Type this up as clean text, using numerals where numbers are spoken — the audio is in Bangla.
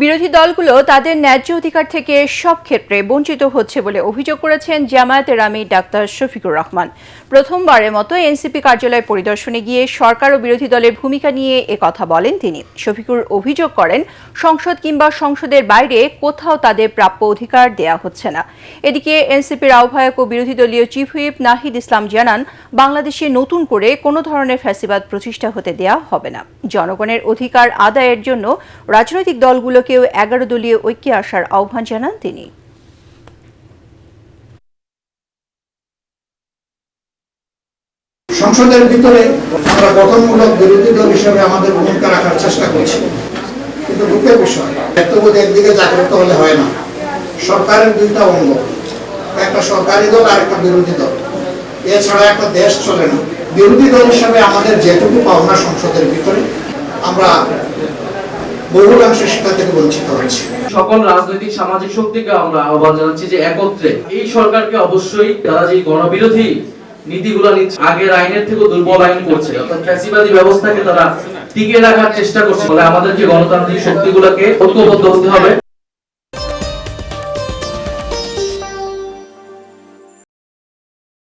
বিরোধী দলগুলো তাদের ন্যায্য অধিকার থেকে সব ক্ষেত্রে বঞ্চিত হচ্ছে বলে অভিযোগ করেছেন জামায়াতের আমির ডাক্তার শফিকুর রহমান। প্রথমবারের মতো এনসিপি কার্যালয় পরিদর্শনে গিয়ে সরকার ও বিরোধী দলের ভূমিকা নিয়ে কথা বলেন তিনি। শফিকুর অভিযোগ করেন, সংসদ কিংবা সংসদের বাইরে কোথাও তাদের প্রাপ্য অধিকার দেয়া হচ্ছে না। এদিকে এনসিপির আহ্বায়ক ও বিরোধী দলীয় চিফ হুইপ নাহিদ ইসলাম জানান, বাংলাদেশে নতুন করে কোনো ধরনের ফ্যাসিবাদ প্রতিষ্ঠা হতে দেয়া হবে না। জনগণের অধিকার আদায়ের জন্য রাজনৈতিক দলগুলোকেও 11 দলীয় ঐক্যে আসার আহ্বান জানান তিনি। সংসদের ভিতরে আমরা গঠনমূলক বিরোধী দল হিসেবে আমাদের ভূমিকা রাখার চেষ্টা করছি, কিন্তু দুঃখের বিষয় দায়িত্ববোধ একদিকে জাগ্রত হলে হয় না। সরকারের দুইটা অঙ্গ, একটা সরকারি দল আর একটা বিরোধী দল, এছাড়া একটা দেশ চলে না। বিরোধী দল হিসেবে আমাদের যেটুকু পাওনা সংসদের ভিতরে, আমরা বহুলাংশে সেটা থেকে বঞ্চিত হয়েছি। সকল রাজনৈতিক সামাজিক শক্তিকে আমরা আহ্বান জানাচ্ছি যে একত্রে এই সরকারকে অবশ্যই তারা যে গণবিরোধী নীতিগুলো নিচ্ছে, আগের আইনের থেকে দুর্বল আইন করছে, অর্থাৎ ফ্যাসিবাদী ব্যবস্থাকে তারা টিকিয়ে রাখার চেষ্টা করছে। ফলে আমাদেরকে গণতান্ত্রিক শক্তিগুলোকে ঐক্যবদ্ধ হতে হবে।